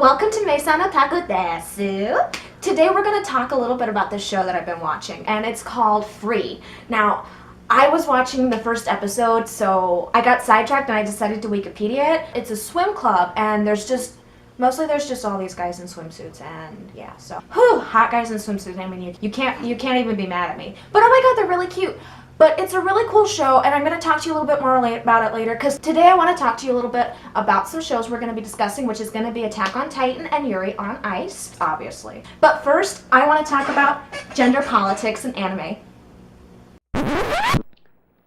welcome to Maison Otaku desu. Today we're going to talk a little bit about this show that I've been watching, and it's called Free. Now, I was watching the first episode, so I got sidetracked and I decided to Wikipedia it. It's a swim club, and there's just all these guys in swimsuits, and yeah, so hot guys in swimsuits. I mean, you can't even be mad at me. But oh my god, they're really cute. But it's a really cool show, and I'm going to talk to you a little bit more about it later, because today I want to talk to you a little bit about some shows we're going to be discussing, which is going to be Attack on Titan and Yuri on Ice, obviously. But first, I want to talk about gender politics and anime.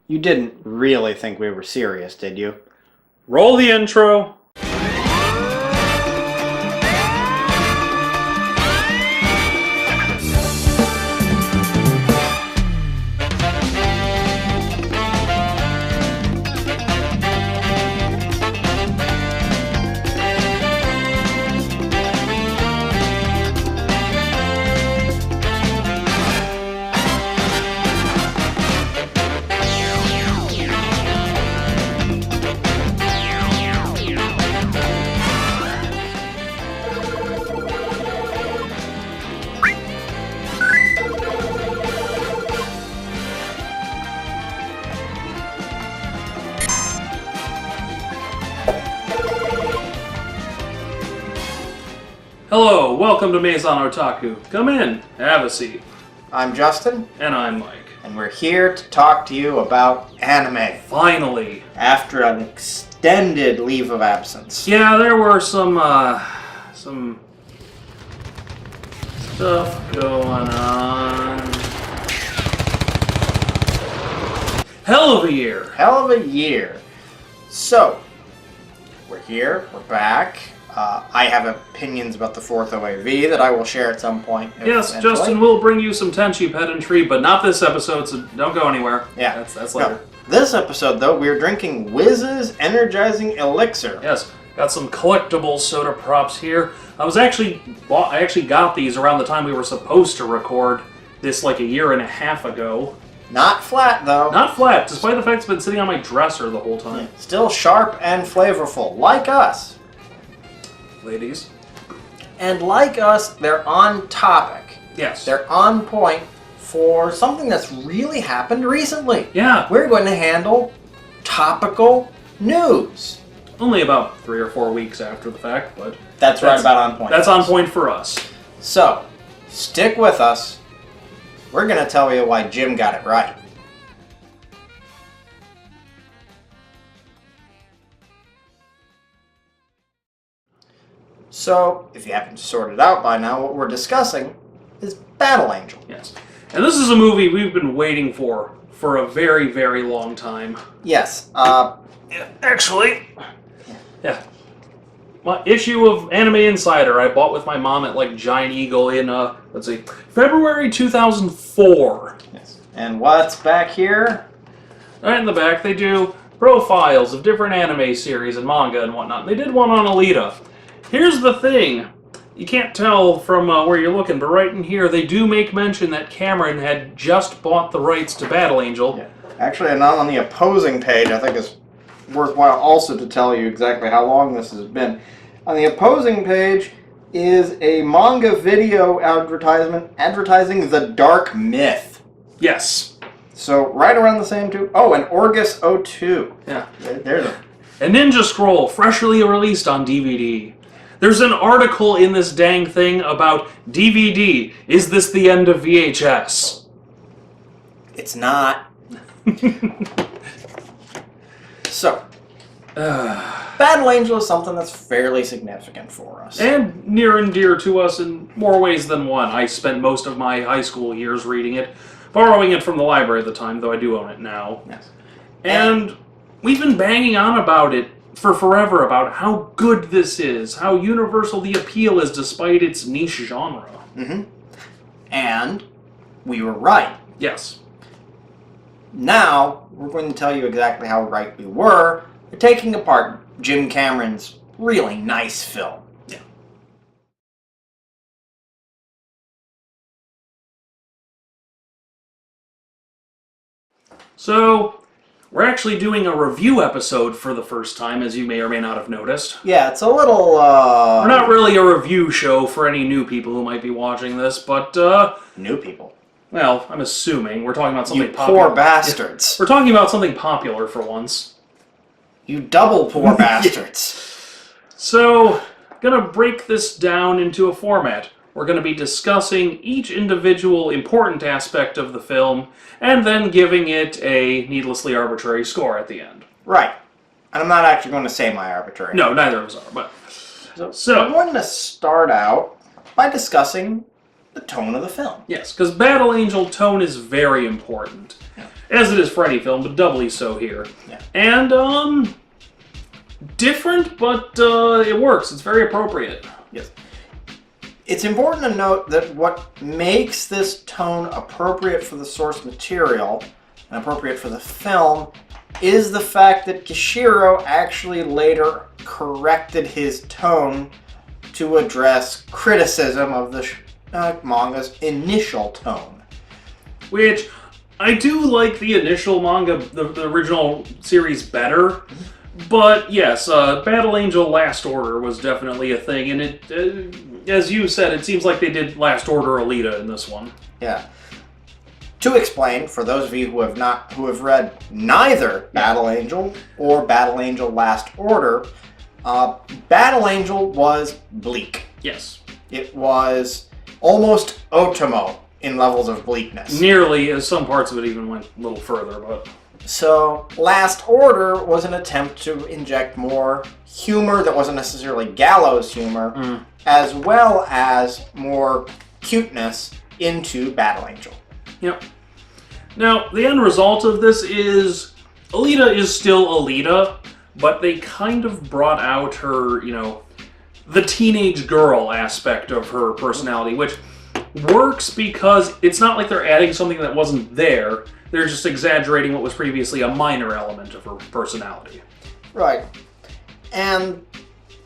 You didn't really think we were serious, did you? Roll the intro. Hello, welcome to Maison Otaku. Come in, have a seat. I'm Justin, And I'm Mike. and we're here to talk to you about anime Finally. after an extended leave of absence. Yeah, there were some stuff going on. Hell of a year. Hell of a year. So, we're here, we're back. I have opinions about the fourth OAV that I will share at some point. Yes, eventually. Justin will bring you some Tenchi pedantry, but not this episode, so don't go anywhere. Yeah. That's later. No, this episode, though, we're drinking Wiz's Energizing Elixir. Yes, got some collectible soda props here. I actually got these around the time we were supposed to record this like a year and a half ago. Not flat, though. Not flat, despite the fact it's been sitting on my dresser the whole time. Still sharp and flavorful, like us. Ladies. And like us, they're on topic. Yes. They're on point for something that's really happened recently. Yeah. We're going to handle topical news. Only about 3 or 4 weeks after the fact, but That's right about on point. that's on point for us. So, stick with us. We're going to tell you why Jim got it right. So, if you haven't sorted out by now, what we're discussing is Battle Angel. Yes. And this is a movie we've been waiting for a very, very long time. Yes, Actually, yeah. My issue of Anime Insider I bought with my mom at like Giant Eagle in, let's see, February 2004. yes. And what's back here? Right in the back, they do profiles of different anime series and manga and whatnot. They did one on Alita. Here's the thing. You can't tell from where you're looking, but right in here, they do make mention that Cameron had just bought the rights to Battle Angel. Yeah. Actually, not on the opposing page. I think it's worthwhile also to tell you exactly how long this has been. On the opposing page is a manga video advertisement advertising The Dark Myth. Yes. So right around the same too. Oh, and Orgus 02. Yeah. There's a... A Ninja Scroll, freshly released on DVD. There's an article in this dang thing about DVD. Is this the end of VHS? It's not. So, Battle Angel is something that's fairly significant for us. And near and dear to us in more ways than one. I spent most of my high school years reading it, borrowing it from the library at the time, though I do own it now. Yes. And we've been banging on about it for forever, about how good this is, how universal the appeal is despite its niche genre. Mm-hmm. And we were right. Yes. Now, we're going to tell you exactly how right we were by taking apart Jim Cameron's really nice film. Yeah. So, we're actually doing a review episode for the first time, as you may or may not have noticed. Yeah, it's a little, We're not really a review show for any new people who might be watching this, but, new people. well, I'm assuming. We're talking about something You popular. poor bastards. We're talking about something popular for once. You double poor bastards. So, gonna break this down into a format. We're going to be discussing each individual important aspect of the film, and then giving it a needlessly arbitrary score at the end. Right. And I'm not actually going to say my arbitrary. No, neither of us are, but... So I'm going to start out by discussing the tone of the film. Yes, because Battle Angel tone is very important. Yeah. As it is for any film, but doubly so here. Yeah. And, different, but it works. It's very appropriate. Yes. It's important to note that what makes this tone appropriate for the source material and appropriate for the film is the fact that Gishiro actually later corrected his tone to address criticism of the manga's initial tone. Which, I do like the initial manga, the original series better. But yes, Battle Angel Last Order was definitely a thing, and it, as you said, it seems like they did Last Order Alita in this one. Yeah. To explain, for those of you who have read neither Battle Angel or Battle Angel Last Order, Battle Angel was bleak. Yes. It was almost Otomo in levels of bleakness. Nearly, as some parts of it even went a little further, but... So, Last Order was an attempt to inject more humor that wasn't necessarily gallows humor, as well as more cuteness into Battle Angel. Yep. Now, the end result of this is Alita is still Alita, but they kind of brought out her, the teenage girl aspect of her personality, which works because it's not like they're adding something that wasn't there. They're just exaggerating what was previously a minor element of her personality. Right. And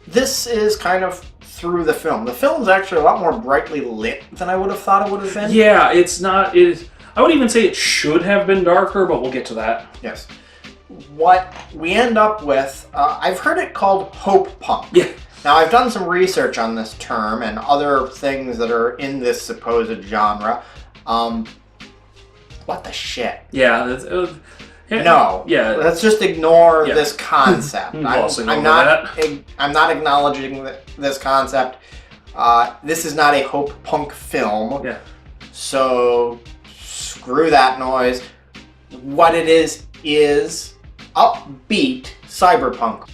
this is kind of through the film. The film's actually a lot more brightly lit than I would have thought it would have been. Yeah, it's not... I would even say it should have been darker, but we'll get to that. Yes. What we end up with, I've heard it called hope punk. Yeah. Now, I've done some research on this term and other things that are in this supposed genre. What the shit? Yeah. No. Yeah. Let's just ignore this concept. I'm not acknowledging this concept. This is not a hope punk film. Yeah. So screw that noise. What it is upbeat cyberpunk.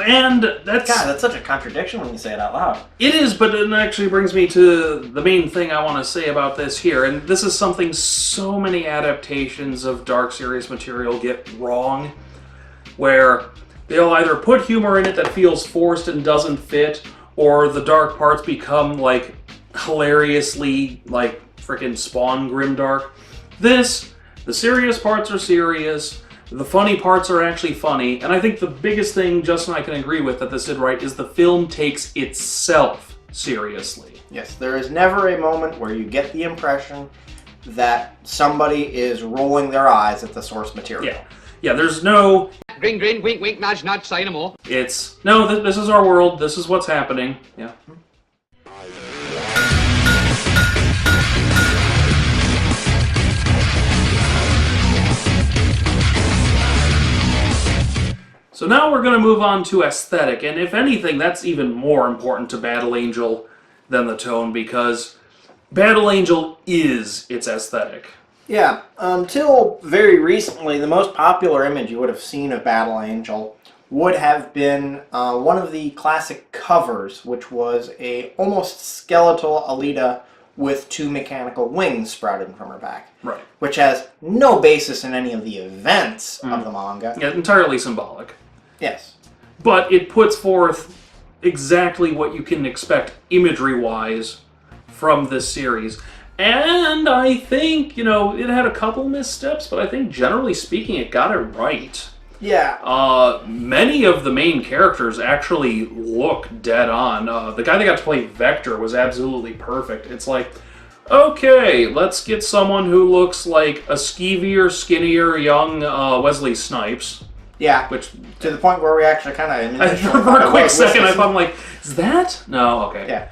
And that's... God, that's such a contradiction when you say it out loud. It is, but it actually brings me to the main thing I want to say about this here, and this is something so many adaptations of dark serious material get wrong, where they'll either put humor in it that feels forced and doesn't fit, or the dark parts become, hilariously, frickin' Spawn grimdark. The serious parts are serious, the funny parts are actually funny, and I think the biggest thing Justin and I can agree with that this did right is the film takes itself seriously. Yes, there is never a moment where you get the impression that somebody is rolling their eyes at the source material. Yeah, there's no... Grin, grin, wink, wink, nudge, nudge, say no more. It's, no, this is our world, this is what's happening, yeah. So now we're going to move on to aesthetic, and if anything, that's even more important to Battle Angel than the tone, because Battle Angel is its aesthetic. Yeah, until very recently, the most popular image you would have seen of Battle Angel would have been one of the classic covers, which was a almost skeletal Alita with two mechanical wings sprouting from her back. Right. Which has no basis in any of the events of the manga. Yeah, entirely symbolic. Yes. But it puts forth exactly what you can expect imagery-wise from this series. And I think, it had a couple missteps, but I think generally speaking it got it right. Yeah. Many of the main characters actually look dead on. The guy that got to play Vector was absolutely perfect. It's like, Okay, let's get someone who looks like a skeevier, skinnier, young Wesley Snipes. Yeah, Which, to the point where we actually kind of... for a quick second, I thought, I'm like, is that? No, okay. Yeah.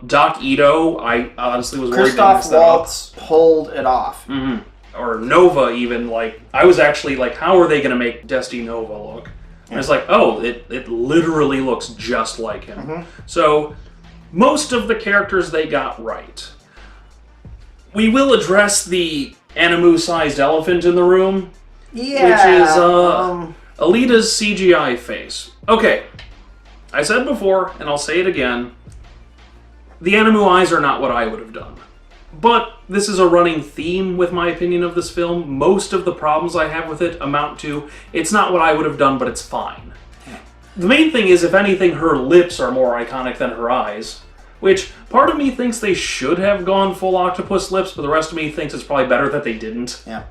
Doc Ito, I honestly was worried Christoph Waltz pulled it off. Mm-hmm. Or Nova, even, like, I was actually like, how are they going to make Dusty Nova look? And it's like, oh, it literally looks just like him. Mm-hmm. So, most of the characters they got right. We will address the Animu-sized elephant in the room, Yeah. which is Alita's CGI face. Okay, I said before, and I'll say it again, the Animu eyes are not what I would have done. But this is a running theme with my opinion of this film. Most of the problems I have with it amount to, it's not what I would have done, but it's fine. The main thing is, if anything, her lips are more iconic than her eyes. Which, part of me thinks they should have gone full octopus lips, but the rest of me thinks it's probably better that they didn't. Yeah.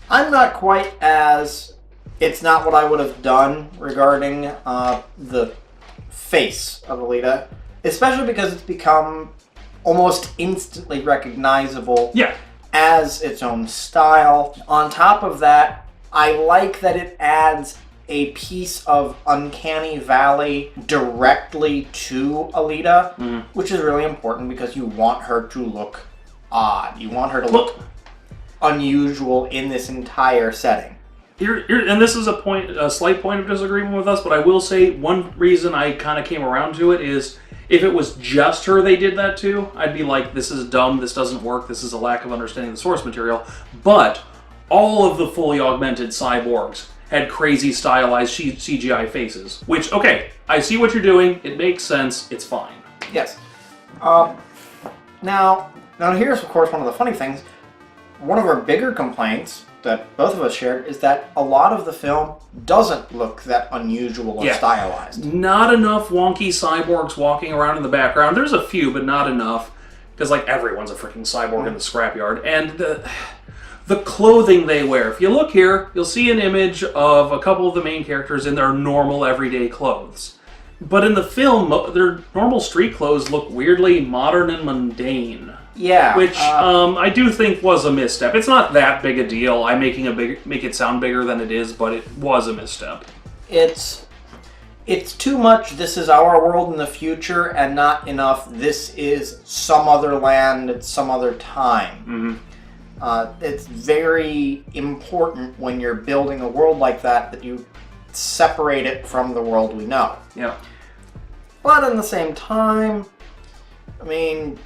I'm not quite as... It's not what I would have done regarding the face of Alita. Especially because it's become almost instantly recognizable as its own style. On top of that, I like that it adds a piece of Uncanny Valley directly to Alita, which is really important because you want her to look odd. You want her to look unusual in this entire setting. And this is a slight point of disagreement with us, but I will say one reason I kind of came around to it is if it was just her they did that to, I'd be like, this is dumb, this doesn't work, this is a lack of understanding the source material. But all of the fully augmented cyborgs had crazy stylized CGI faces. Which, okay, I see what you're doing, it makes sense, it's fine. Yes. Now here's, of course, one of the funny things. One of our bigger complaints that both of us shared is that a lot of the film doesn't look that unusual or stylized. Not enough wonky cyborgs walking around in the background. There's a few, but not enough. Because, like, everyone's a freaking cyborg in the scrapyard. And the clothing they wear. If you look here, you'll see an image of a couple of the main characters in their normal everyday clothes. But in the film, their normal street clothes look weirdly modern and mundane. Yeah. Which I do think was a misstep. It's not that big a deal. I'm make it sound bigger than it is, but it was a misstep. It's too much, this is our world in the future, and not enough, this is some other land at some other time. It's very important when you're building a world like that you separate it from the world we know. Yeah. But at the same time, I mean,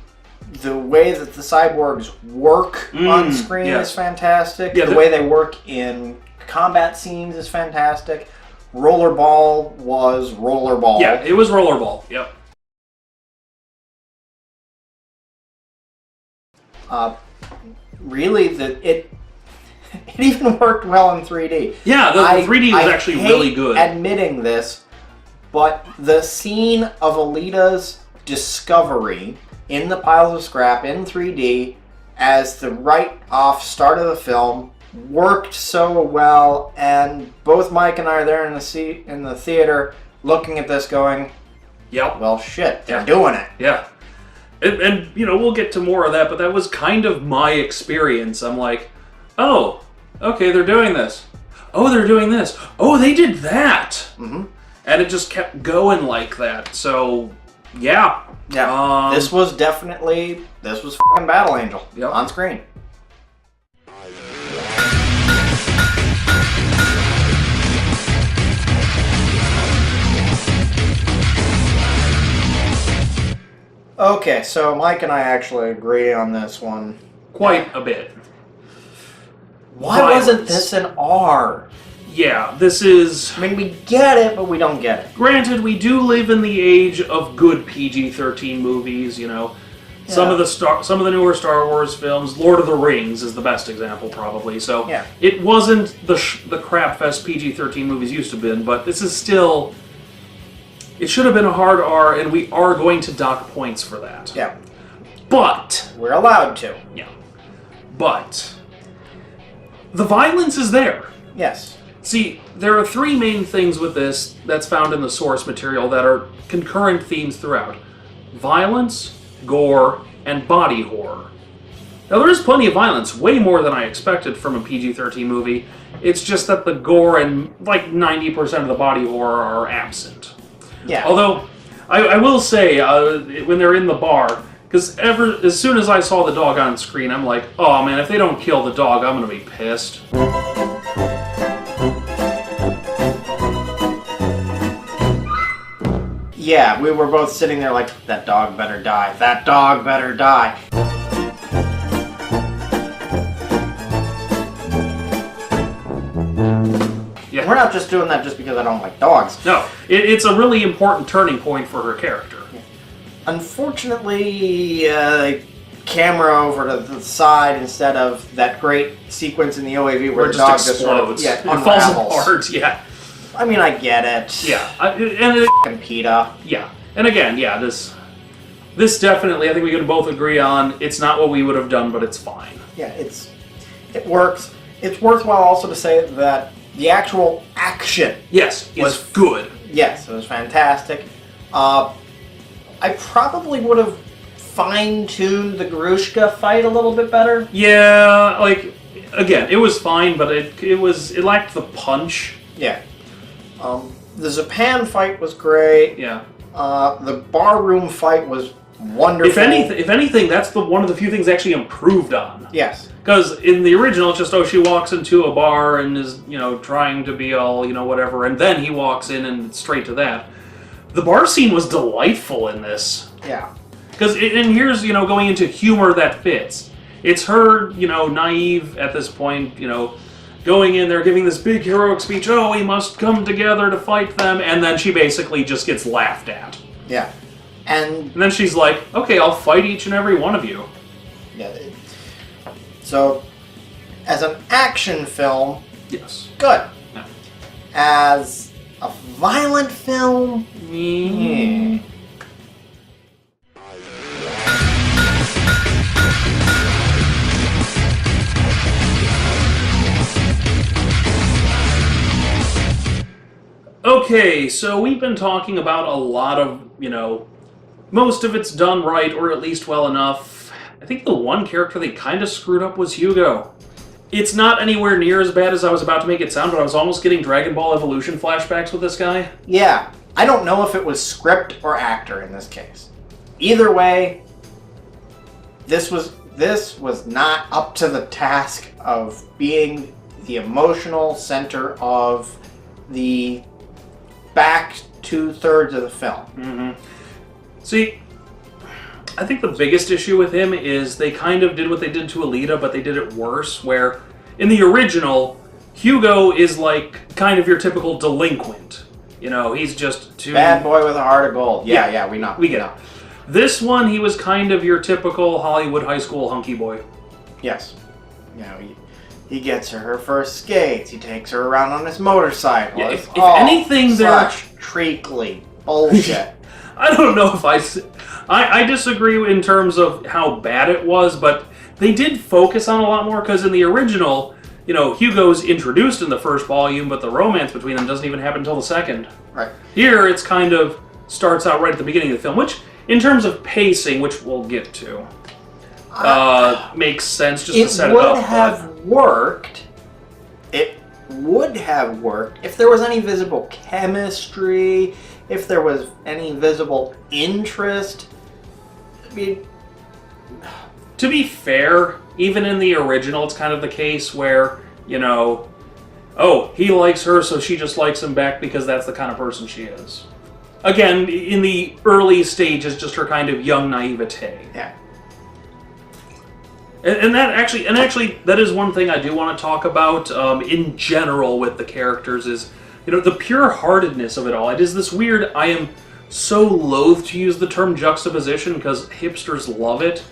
the way that the cyborgs work on screen is fantastic. The way they work in combat scenes is fantastic. Rollerball was Rollerball. Yeah, it was Rollerball. Yep. Really, it even worked well in 3D. Yeah, the 3D was actually really good. Admitting this, but the scene of Alita's discovery in the piles of scrap in 3D as the right-off start of the film worked so well, and both Mike and I are there in the theater looking at this going, yep, well, shit, they're doing it. Yeah. And, you know, we'll get to more of that, but that was kind of my experience. I'm like, oh, okay, they're doing this. Oh, they're doing this. Oh, they did that. And it just kept going like that. So, yeah. Yeah, this was fucking Battle Angel on screen. Okay, so Mike and I actually agree on this one. Quite a bit. Why wasn't this an R? Yeah, this is... I mean, we get it, but we don't get it. Granted, we do live in the age of good PG-13 movies, you know. Yeah. Some of the newer Star Wars films, Lord of the Rings is the best example, probably. So it wasn't the crap fest PG-13 movies used to have been, but this is still... It should have been a hard R, and we are going to dock points for that. Yeah. But... we're allowed to. Yeah. But... the violence is there. Yes. See, there are three main things with this that's found in the source material that are concurrent themes throughout. Violence, gore, and body horror. Now, there is plenty of violence, way more than I expected from a PG-13 movie. It's just that the gore and like 90% of the body horror are absent. Yeah. Although, I will say, when they're in the bar, because as soon as I saw the dog on screen, I'm like, oh man, if they don't kill the dog, I'm going to be pissed. Yeah, we were both sitting there like, that dog better die. That dog better die. Yeah. We're not just doing that just because I don't like dogs. No, it's a really important turning point for her character. Unfortunately, camera over to the side instead of that great sequence in the OAV where the dog just sort of it falls unravels. apart. Yeah, I mean, I get it. yeah, and Fucking PETA. yeah, and again, yeah, this definitely, I think we can both agree on. It's not what we would have done, but it's fine. Yeah, it works. It's worthwhile also to say that the actual action, Yes, was good. yes, it was fantastic. I probably would have fine-tuned the Grushka fight a little bit better. Yeah, like again, it was fine, but it lacked the punch. Yeah. The Zapan fight was great. Yeah. The barroom fight was wonderful. If anything, that's one of the few things they actually improved on. Yes. Because in the original, it's just, she walks into a bar and is, trying to be all, whatever, and then he walks in and it's straight to that. The bar scene was delightful in this. Yeah. Because, and here's, going into humor that fits. It's her, naive at this point, going in there, giving this big heroic speech, oh, we must come together to fight them, and then she basically just gets laughed at. Yeah. And then she's like, okay, I'll fight each and every one of you. yeah. So, as an action film, Yes. good. Yeah. As a violent film, Okay, so we've been talking about a lot of, most of it's done right, or at least well enough. I think the one character they kind of screwed up was Hugo. It's not anywhere near as bad as I was about to make it sound, but I was almost getting Dragon Ball Evolution flashbacks with this guy. yeah. I don't know if it was script or actor in this case. Either way, this was not up to the task of being the emotional center of the back 2/3 of the film. Mm-hmm. See, I think the biggest issue with him is they kind of did what they did to Alita, but they did it worse, where in the original, Hugo is like kind of your typical delinquent. He's just too... Bad boy with a heart of gold. Yeah, we know. We get it. This one, he was kind of your typical Hollywood high school hunky boy. Yes. He gets her first skates. He takes her around on his motorcycle. Yeah, if anything, such treacly bullshit. I don't know if I disagree in terms of how bad it was, but they did focus on a lot more, because in the original, Hugo's introduced in the first volume, but the romance between them doesn't even happen until the second. Right. Here, it's kind of starts out right at the beginning of the film, which, in terms of pacing, which we'll get to, makes sense just to set it up. It would have worked. It would have worked if there was any visible chemistry, if there was any visible interest. I mean, to be fair, even in the original, it's kind of the case where, he likes her, so she just likes him back because that's the kind of person she is. Again, in the early stages, just her kind of young naivete. Yeah. And actually, that is one thing I do want to talk about in general with the characters is, the pure-heartedness of it all. It is this weird, I am so loath to use the term juxtaposition because hipsters love it,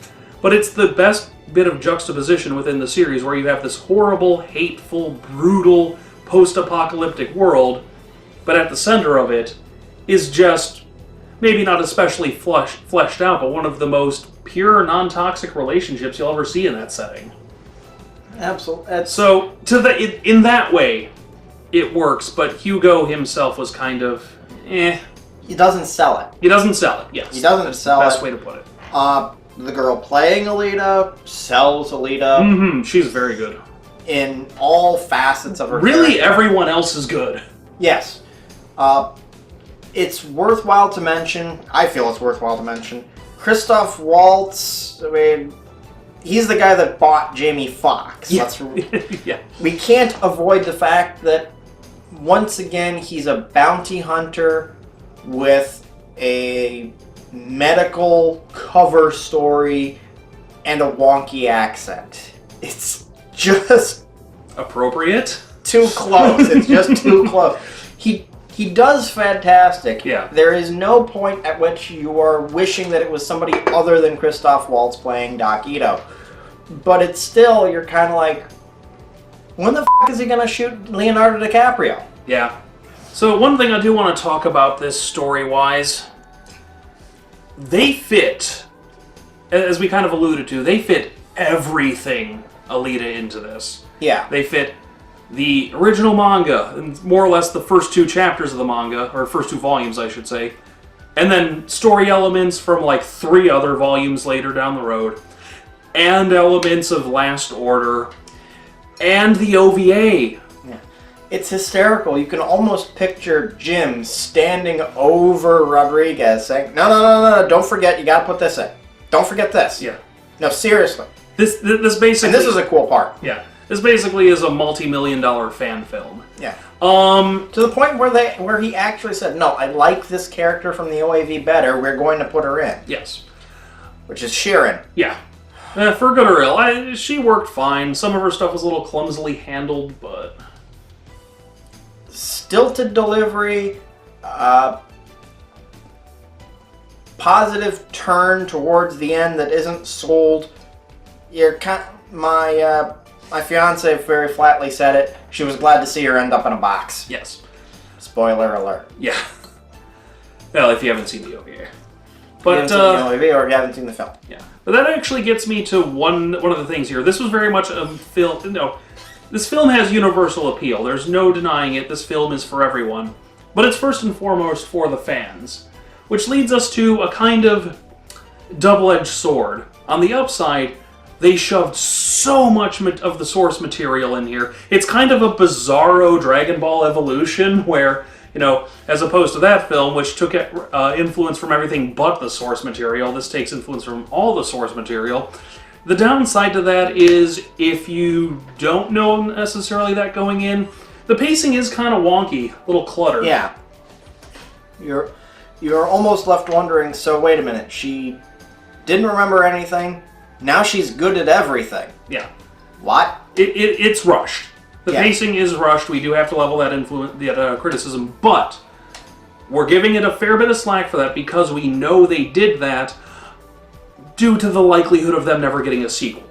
but it's the best bit of juxtaposition within the series where you have this horrible, hateful, brutal, post-apocalyptic world, but at the center of it is just, maybe not especially fleshed out, but one of the most pure, non-toxic relationships you'll ever see in that setting. Absolutely. So, in that way, it works, but Hugo himself was kind of, He doesn't sell it. He doesn't sell it, yes. He doesn't sell it. Best way to put it. The girl playing Alita sells Alita Mm-hmm. She's very good. in all facets of her Really, character. everyone else is good. Yes. It's worthwhile to mention, I feel it's worthwhile to mention, Christoph Waltz, I mean, he's the guy that bought Jamie Foxx. Yeah. Yeah. We can't avoid the fact that, once again, he's a bounty hunter with a medical cover story and a wonky accent. It's just Appropriate. too close. It's just too close. He does fantastic. Yeah. There is no point at which you are wishing that it was somebody other than Christoph Waltz playing Doc Ito. But it's still, you're kind of like, when the f*** is he going to shoot Leonardo DiCaprio? Yeah. So one thing I do want to talk about this story-wise, they fit, as we kind of alluded to, they fit everything Alita into this. Yeah. They fit the original manga, and more or less the first 2 chapters of the manga, or first 2 volumes, I should say, and then story elements from like 3 other volumes later down the road, and elements of Last Order, and the OVA. Yeah. It's hysterical. You can almost picture Jim standing over Rodriguez saying, no, don't forget, you gotta put this in. Don't forget this. Yeah. No, seriously. This basically... And this is a cool part. Yeah. This basically is a multi-million-dollar fan film. Yeah. To To the point where he actually said, no, I like this character from the OAV better, we're going to put her in. Yes. Which is Sheeran. Yeah. For good or ill, she worked fine. Some of her stuff was a little clumsily handled, but... Stilted delivery, positive turn towards the end that isn't sold. My fiance very flatly said it. She was glad to see her end up in a box. Yes. Spoiler alert. Yeah. Well, if you haven't seen the OVA. You But, haven't seen the OAV or you haven't seen the film. yeah. But that actually gets me to one of the things here. This was very much a film... No. This film has universal appeal. There's no denying it. This film is for everyone. But it's first and foremost for the fans. Which leads us to a kind of double-edged sword. On the upside, they shoved so much of the source material in here. It's kind of a bizarro Dragon Ball evolution where, you know, as opposed to that film, which took influence from everything but the source material, this takes influence from all the source material. The downside to that is, if you don't know necessarily that going in, the pacing is kind of wonky, a little cluttered. Yeah. You're almost left wondering, so wait a minute, she didn't remember anything, now she's good at everything. Yeah. What? It's rushed. The Yeah. pacing is rushed. We do have to level that criticism, but we're giving it a fair bit of slack for that because we know they did that due to the likelihood of them never getting a sequel.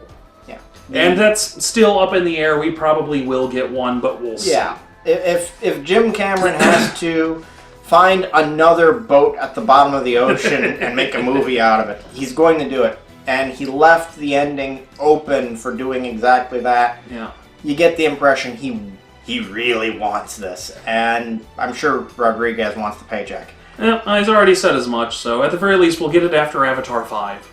Yeah. And that's still up in the air. We probably will get one, but we'll see. Yeah. If Jim Cameron has to find another boat at the bottom of the ocean and make a movie out of it, he's going to do it. And he left the ending open for doing exactly that. Yeah. You get the impression he really wants this. And I'm sure Rodriguez wants the paycheck. He's already said as much, so at the very least, we'll get it after Avatar 5.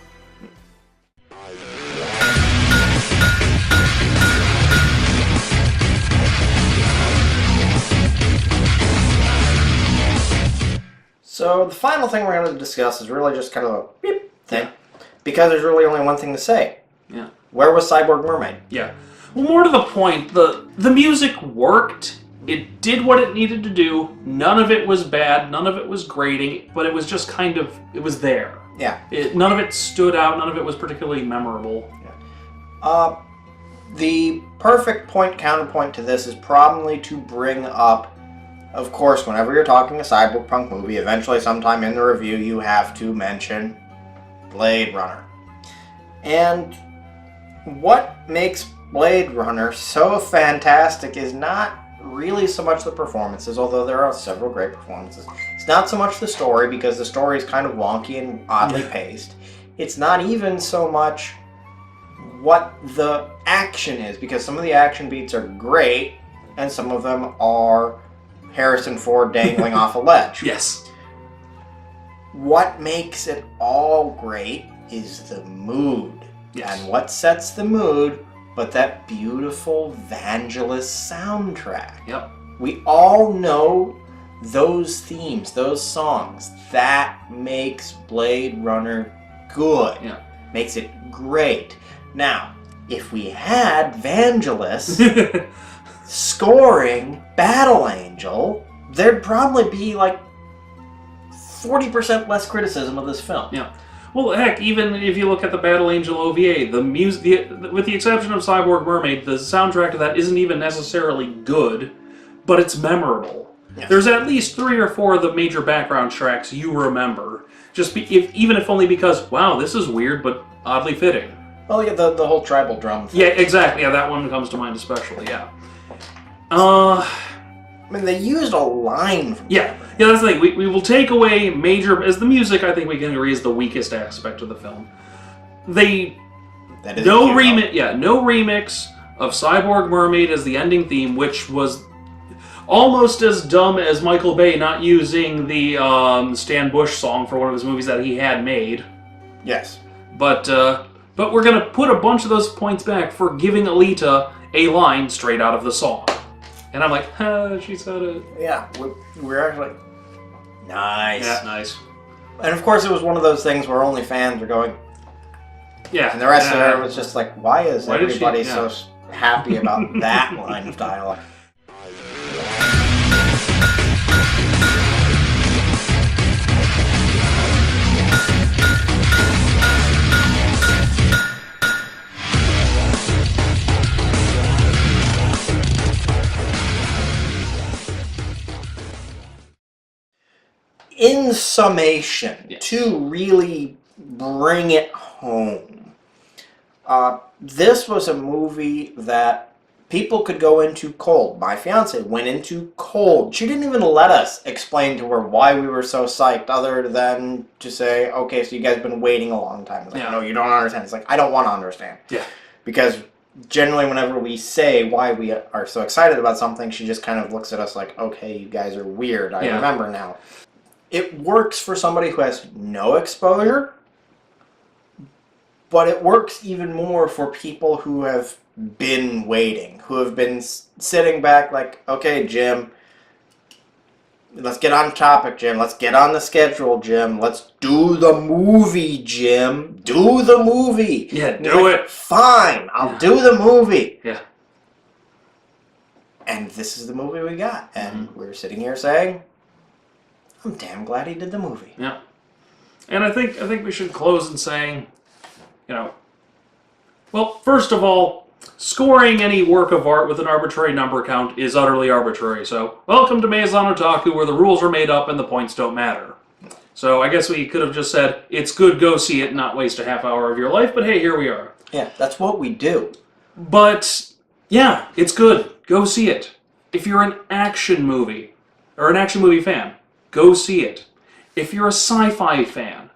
So the final thing we're going to discuss is really just kind of a beep thing. Because there's really only one thing to say. Yeah. Where was Cyborg Mermaid? Yeah. Well, more to the point, the music worked. It did what it needed to do. None of it was bad. None of it was grating. But it was just kind of, it was there. Yeah. None of it stood out. None of it was particularly memorable. The perfect counterpoint to this is probably to bring up, of course, whenever you're talking a cyberpunk movie, eventually sometime in the review you have to mention Blade Runner. And what makes Blade Runner so fantastic is not really so much the performances, although there are several great performances. It's not so much the story, because the story is kind of wonky and oddly paced. It's not even so much what the action is, because some of the action beats are great, and some of them are Harrison Ford dangling off a ledge. Yes. what makes it all great is the mood. Yes. And what sets the mood but that beautiful Vangelis soundtrack. Yep. We all know those themes, those songs. That makes Blade Runner good. Yeah. Makes it great. Now, if we had Vangelis scoring Battle Angel, there'd probably be like 40% less criticism of this film. Yeah. Well, heck, even if you look at the Battle Angel OVA, the music, with the exception of Cyborg Mermaid, the soundtrack to that isn't even necessarily good, but it's memorable. Yeah. There's at least 3 or 4 of the major background tracks you remember, even if only because, wow, this is weird, but oddly fitting. Well, yeah, the whole tribal drum thing. Yeah, exactly. Yeah, that one comes to mind especially. Yeah. I mean, they used a line from Yeah, that's the thing. We will take away major... As the music, I think we can agree, is the weakest aspect of the film. That is no remix of Cyborg Mermaid as the ending theme, which was almost as dumb as Michael Bay not using the Stan Bush song for one of his movies that he had made. Yes. But we're going to put a bunch of those points back for giving Alita a line straight out of the song. And I'm like, she said it. Yeah, we're actually... Nice. Yeah, nice. And of course it was one of those things where only fans were going... Yeah. And the rest of it was just like, why is Why did everybody she- so happy about that line of dialogue? In summation, Yes. to really bring it home, this was a movie that people could go into cold. My fiance went into cold. She didn't even let us explain to her why we were so psyched, other than to say, okay, so you guys have been waiting a long time. It's like, Yeah. no, you don't understand. It's like, I don't want to understand. Yeah. Because generally whenever we say why we are so excited about something, she just kind of looks at us like, okay, you guys are weird. I remember now. It works for somebody who has no exposure, but it works even more for people who have been waiting, who have been sitting back like, okay, Jim, let's get on topic, Jim. Let's get on the schedule, Jim. Let's do the movie, Jim. Do the movie. Yeah, do it. Fine, I'll do the movie. Yeah. And this is the movie we got. And we're sitting here saying, I'm damn glad he did the movie. Yeah. And I think we should close in saying, well, first of all, scoring any work of art with an arbitrary number count is utterly arbitrary. So, welcome to Maison Otaku, where the rules are made up and the points don't matter. So, I guess we could have just said, it's good, go see it, not waste a half hour of your life, but hey, here we are. Yeah, that's what we do. But, yeah, it's good. Go see it. If you're an action movie, or an action movie fan, go see it. If you're a sci-fi fan,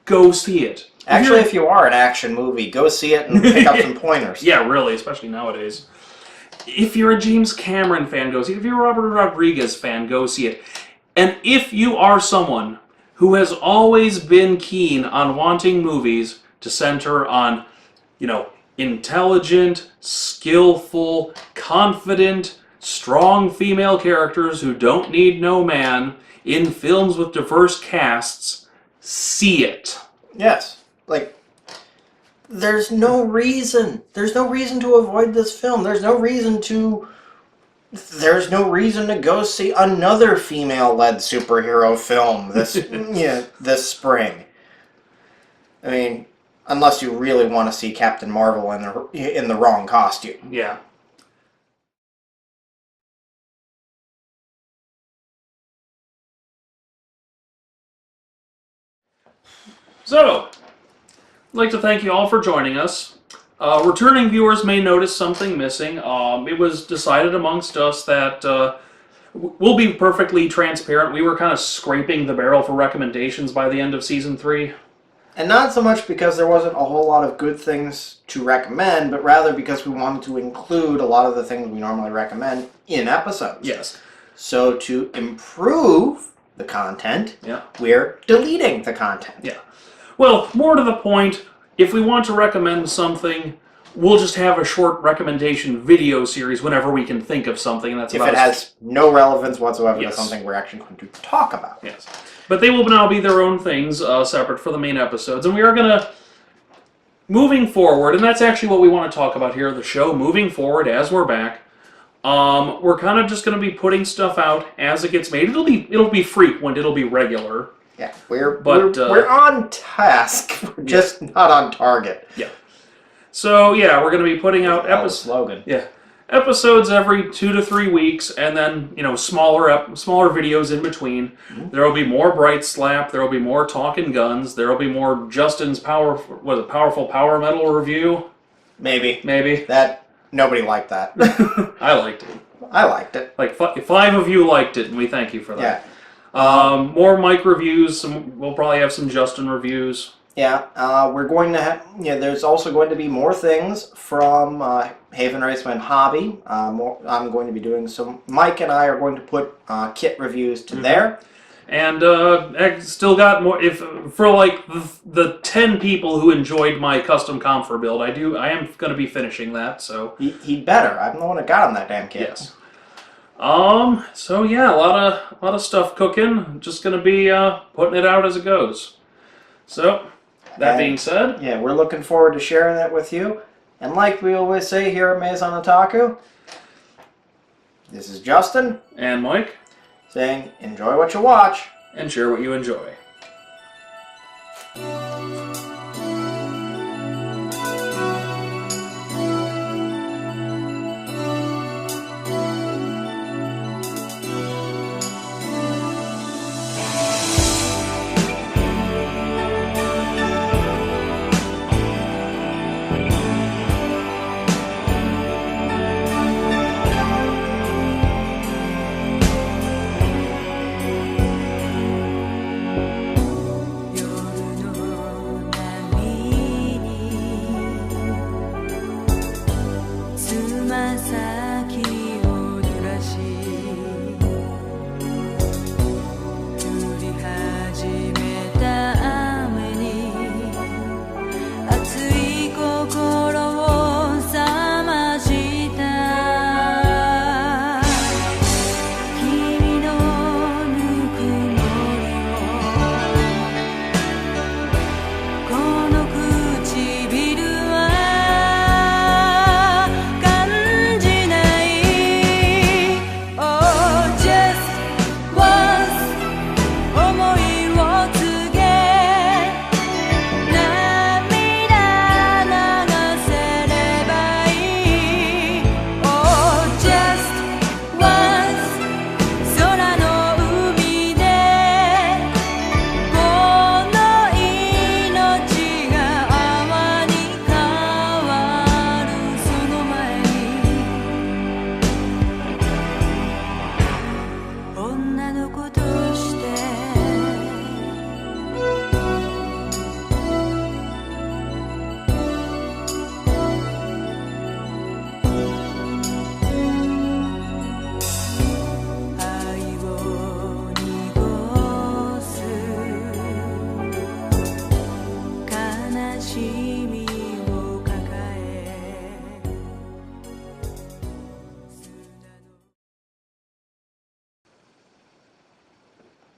go see it. Actually, if you are an action movie, go see it and pick up some pointers. Yeah, really, especially nowadays. If you're a James Cameron fan, go see it. If you're a Robert Rodriguez fan, go see it. And if you are someone who has always been keen on wanting movies to center on, intelligent, skillful, confident, strong female characters who don't need no man in films with diverse casts, see it. Yes. Like, there's no reason. There's no reason to avoid this film. There's no reason to go see another female-led superhero film this spring. I mean, unless you really want to see Captain Marvel in the wrong costume. Yeah. So, I'd like to thank you all for joining us. Returning viewers may notice something missing. It was decided amongst us that we'll be perfectly transparent. We were kind of scraping the barrel for recommendations by the end of Season 3. And not so much because there wasn't a whole lot of good things to recommend, but rather because we wanted to include a lot of the things we normally recommend in episodes. Yes. So to improve the content. Yeah. We're deleting the content. Yeah. Well, more to the point, if we want to recommend something, we'll just have a short recommendation video series whenever we can think of something. That's If about it has no relevance whatsoever Yes. to something we're actually going to talk about. Yes. But they will now be their own things, separate for the main episodes. And we are going to, moving forward, and that's actually what we want to talk about here, the show, moving forward as we're back, we're kind of just going to be putting stuff out as it gets made. It'll be frequent, it'll be regular. Yeah, we're on task. We're just not on target. Yeah. So, yeah, we're going to be putting out slogan. Yeah. Episodes every 2 to 3 weeks, and then, smaller videos in between. Mm-hmm. There will be more Bright Slap. There will be more Talking Guns. There will be more Justin's Powerful Power Metal review. Maybe. That nobody liked that. I liked it. I liked it. Like 5 of you liked it, and we thank you for that. Yeah. More Mike reviews. We'll probably have some Justin reviews. Yeah, we're going to have. Yeah, there's also going to be more things from Haven Raceman Hobby. I'm going to be doing some. Mike and I are going to put kit reviews to there. And I still got more. If for like the 10 people who enjoyed my custom Comfer build, I am going to be finishing that. So he'd better. I'm the one that got him that damn kit. Yes. So yeah, a lot of stuff cooking. Just going to be putting it out as it goes. So. That being said... Yeah, we're looking forward to sharing that with you. And like we always say here at Maison Otaku, this is Justin. And Mike. Saying, enjoy what you watch. And share what you enjoy.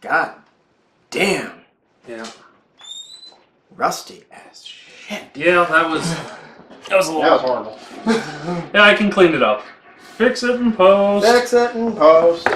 God damn. Yeah. Rusty as shit. Yeah, that was a little... That was horrible. Yeah, I can clean it up. Fix it in post. Fix it in post.